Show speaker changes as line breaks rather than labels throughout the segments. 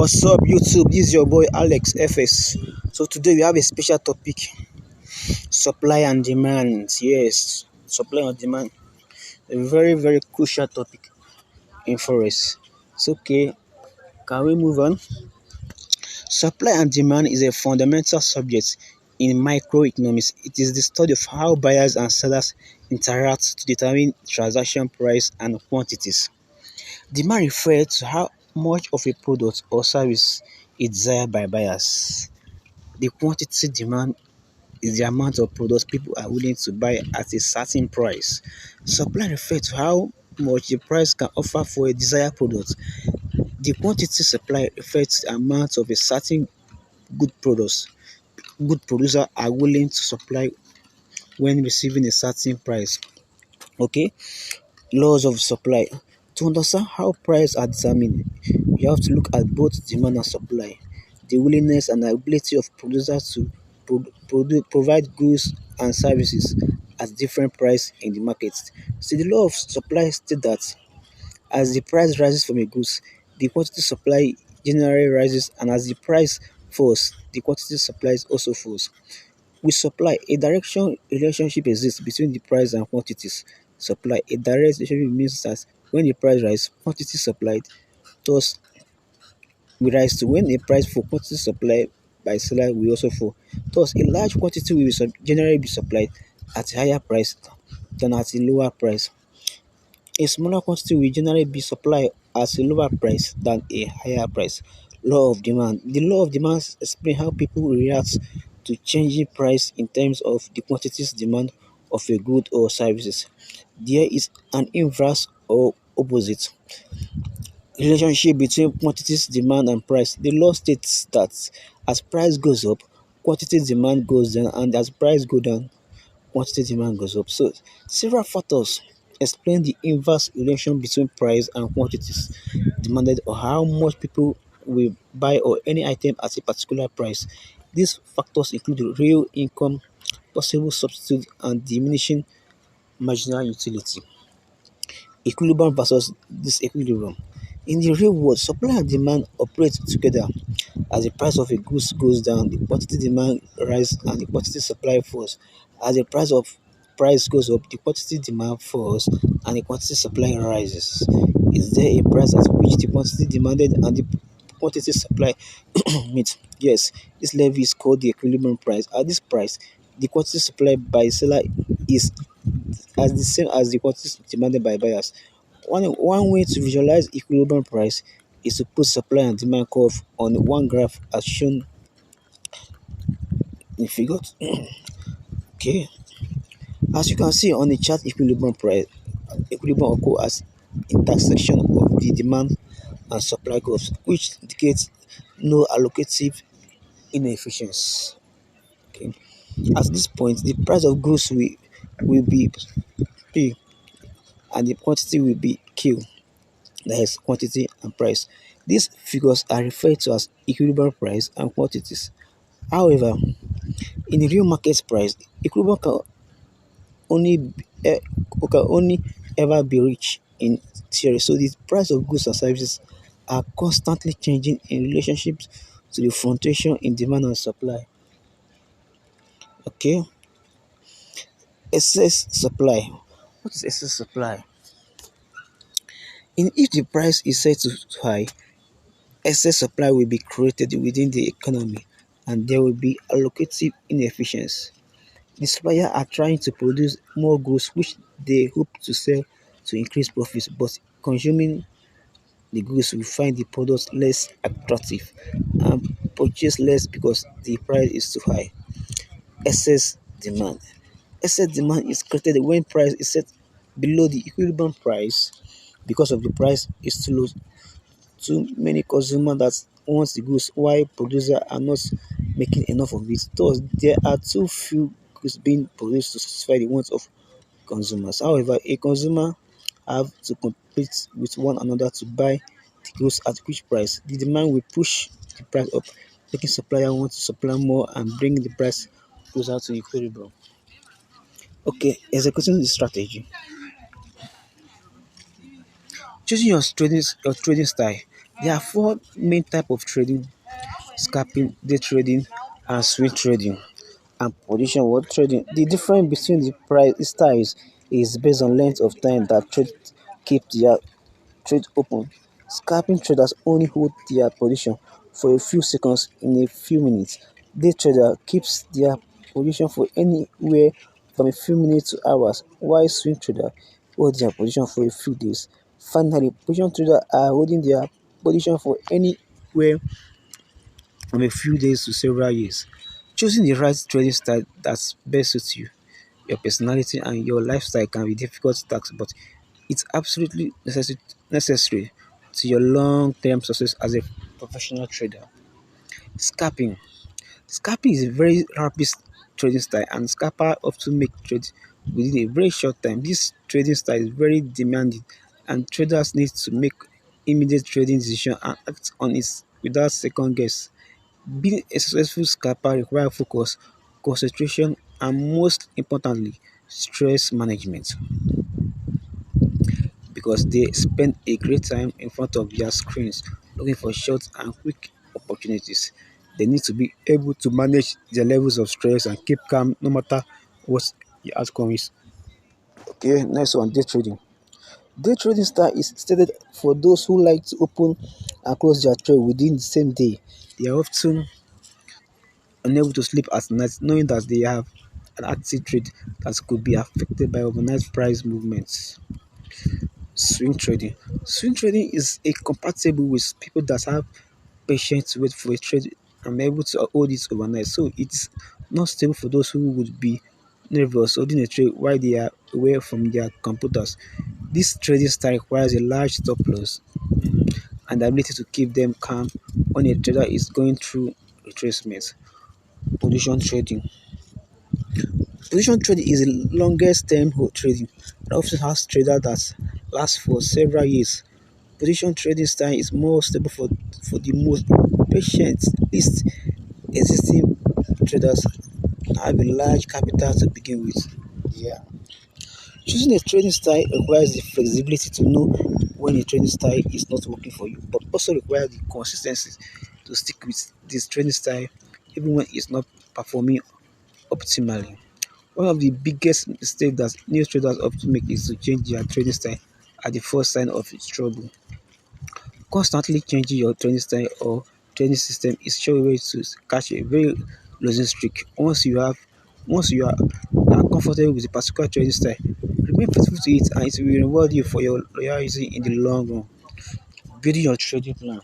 What's up, YouTube? This is your boy Alex FS. So today we have a special topic: supply and demand. Yes, supply and demand, a very crucial topic in forest. So okay, can we move on? Supply and demand is a fundamental subject in microeconomics. It is the study of how buyers and sellers interact to determine transaction price and quantities. Demand refers to how much of a product or service is desired by buyers. The quantity demand is the amount of products people are willing to buy at a certain price. Supply refers to how much the price can offer for a desired product. The quantity supply refers to the amount of a certain good products good producer are willing to supply when receiving a certain price. Okay, laws of supply. To understand how prices are determined, you have to look at both demand and supply, the willingness and ability of producers to provide goods and services at different prices in the market. So the law of supply states that as the price rises from a goods, the quantity supply generally rises, and as the price falls, the quantity supply also falls. With supply, a direction relationship exists between the price and quantities supplied. A direct relationship means that when the price rises, quantity supplied thus will rise too. When the price for quantity supplied by seller will also fall. Thus, a large quantity will generally be supplied at a higher price than at a lower price. A smaller quantity will generally be supplied at a lower price than a higher price. Law of demand. The law of demand explains how people react to changing price in terms of the quantities demand of a good or services. There is an inverse or opposite relationship between quantities demand and price. The law states that as price goes up, quantity demand goes down, and as price goes down, quantity demand goes up. So several factors explain the inverse relation between price and quantities demanded, or how much people will buy or any item at a particular price. These factors include real income, possible substitute, and diminishing marginal utility. Equilibrium versus disequilibrium. In the real world, supply and demand operate together. As the price of a goods goes down, the quantity demand rises and the quantity supply falls. As the price goes up, the quantity demand falls and the quantity supply rises. Is there a price at which the quantity demanded and the quantity supply meet? Yes, this level is called the equilibrium price. At this price, the quantity supplied by seller is as the same as the quantity demanded by buyers. One way to visualize equilibrium price is to put supply and demand curve on one graph as shown in figure. Okay, as you can see on the chart, equilibrium occurs as intersection of the demand and supply curves, which indicates no allocative inefficiency. Okay, at this point, the price of goods will be P and the quantity will be Q. That is quantity and price. These figures are referred to as equilibrium price and quantities. However, in the real market price, equilibrium only eh, can only ever be reached in theory. So the price of goods and services are constantly changing in relationship to the fluctuation in demand and supply. Okay, excess supply. What is excess supply? In if the price is set too high, excess supply will be created within the economy and there will be allocative inefficiency. The suppliers are trying to produce more goods which they hope to sell to increase profits, but consuming the goods will find the products less attractive and purchase less because the price is too high. Excess demand. Excess demand is created when price is set below the equilibrium price because of the price is too low. Too many consumers that want the goods while producers are not making enough of it. Thus, there are too few goods being produced to satisfy the wants of consumers. However, a consumer have to compete with one another to buy the goods at which price. The demand will push the price up, making supplier want to supply more and bring the price closer to equilibrium. Okay, executing the strategy. Choosing your trading style. There are four main type of trading: scalping, day trading, and swing trading. And position what trading. The difference between the price styles is based on length of time that trade keep their trade open. Scalping traders only hold their position for a few seconds in a few minutes. Day trader keeps their position for anywhere from a few minutes to hours, while swing trader hold their position for a few days. Finally, position traders are holding their position for anywhere from a few days to several years. Choosing the right trading style that best suits you, your personality, and your lifestyle can be difficult task, but it's absolutely necessary to your long-term success as a professional trader. Scalping. Scalping is a very rapid trading style, and scalpers often make trades within a very short time. This trading style is very demanding, and traders need to make immediate trading decision and act on it without second guess. Being a successful scalper requires focus, concentration, and most importantly, stress management, because they spend a great time in front of their screens looking for short and quick opportunities. They need to be able to manage their levels of stress and keep calm no matter what the outcome is. Okay, next one, day trading. Day trading style is stated for those who like to open and close their trade within the same day. They are often unable to sleep at night knowing that they have an active trade that could be affected by overnight price movements. Swing trading. Swing trading is a compatible with people that have patience to wait for a trade and are able to hold it overnight. So it's not stable for those who would be nervous holding a trade while they are away from their computers. This trading style requires a large stop loss and the ability to keep them calm when a trader is going through retracement. Position trading. Position trading is the longest term trading and often has traders that last for several years. Position trading style is more stable for the most patient, least existing traders have a large capital to begin with. Yeah. Choosing a trading style requires the flexibility to know when a trading style is not working for you, but also requires the consistency to stick with this trading style even when it's not performing optimally. One of the biggest mistakes that new traders often make is to change their trading style at the first sign of its trouble. Constantly changing your trading style or trading system is sure way to catch a very losing streak. Once you are comfortable with a particular trading style, remain faithful to it and it will reward you for your loyalty in the long run. Building your trading plan.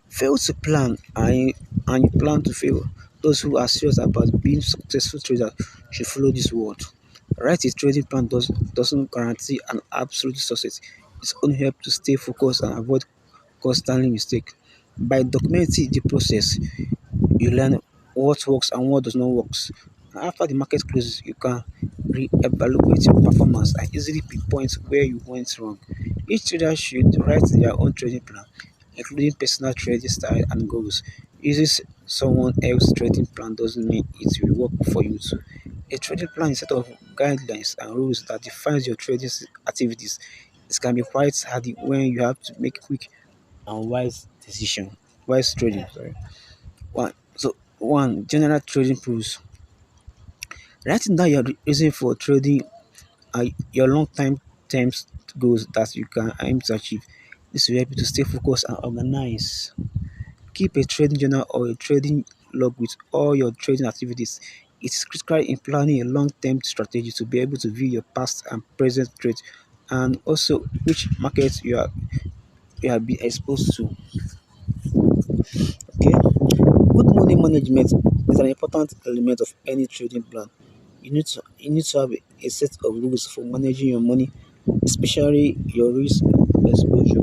Fail to plan and you plan to fail. Those who are serious about being successful traders should follow this word. Write a trading plan doesn't guarantee an absolute success. It's only help to stay focused and avoid constantly mistake. By documenting the process, you learn what works and what does not work. And after the market closes, you can re-evaluate your performance and easily pinpoint where you went wrong. Each trader should write their own trading plan, including personal trading style and goals. Using someone else's trading plan doesn't mean it will work for you too. A trading plan is a set of guidelines and rules that defines your trading activities. It can be quite hard when you have to make quick and wise trading. Sorry. General trading rules. Writing down your reason for trading and your long-term terms goals that you can aim to achieve. This will help you to stay focused and organized. Keep a trading journal or a trading log with all your trading activities. It's critical in planning a long-term strategy to be able to view your past and present trades and also which markets you have been exposed to. Okay. Good money management is an important element of any trading plan. You need to have a set of rules for managing your money, especially your risk exposure.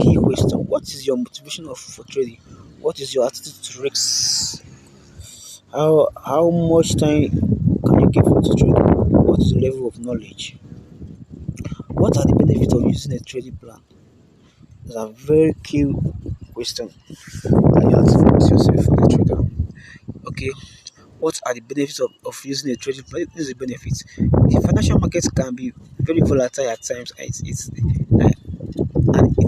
Key question: what is your motivation for trading? What is your attitude to risks? How much time can you give to trading? What is the level of knowledge? What are the benefits of using a trading plan? These are very key questions that you have to ask yourself for the trader. Okay, what are the benefits of using a trading plan? This is the benefits. The financial markets can be very volatile at times, and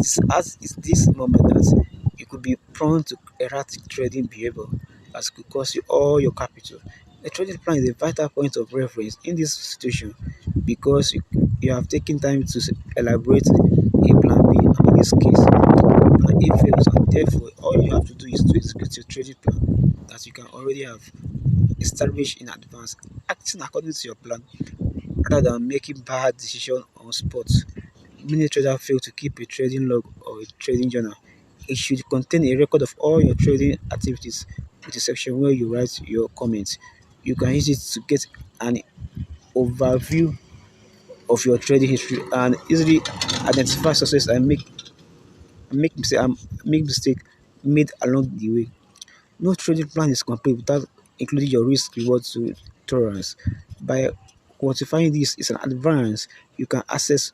it's this moment that you could be prone to erratic trading behavior that could cost you all your capital. A trading plan is a vital point of reference in this situation because you have taken time to elaborate a plan B. And in this case, plan A fails, and therefore all you have to do is to execute your trading plan that you can already have established in advance, acting according to your plan rather than making bad decisions on spot. Many traders fail to keep a trading log or a trading journal. It should contain a record of all your trading activities with a section where you write your comments. You can use it to get an overview of your trading history and easily identify success and make mistake made along the way. No trading plan is complete without including your risk reward tolerance. By quantifying this is an advance, you can assess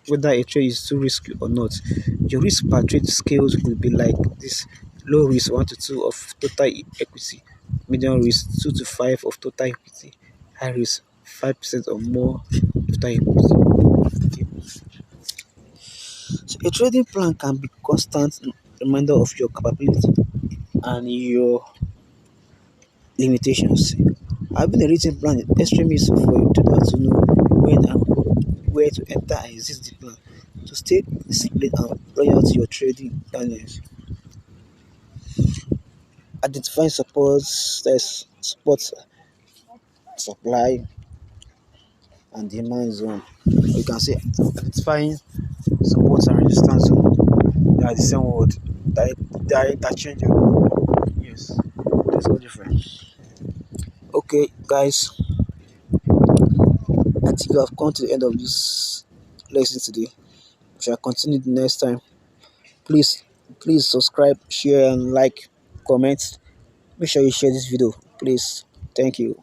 whether a trade is too risky or not. Your risk per trade scales could be like this: low risk 1 to 2 of total equity, medium risk 2 to 5 of total equity, high risk 5% or more total equity. So a trading plan can be constant reminder of your capability and your limitations. Having a written plan is extremely useful for you to know when and where to enter and exit the plan. To stay disciplined and loyal to your trading guidelines. Identifying support, supply, and demand zone. Or you can say identifying support and resistance zone. They are the same word. They are interchangeable. Yes, there's no difference. Okay, guys, I think we have come to the end of this lesson today. We shall continue the next time. Please, please subscribe, share, and like, comment. Make sure you share this video, please. Thank you.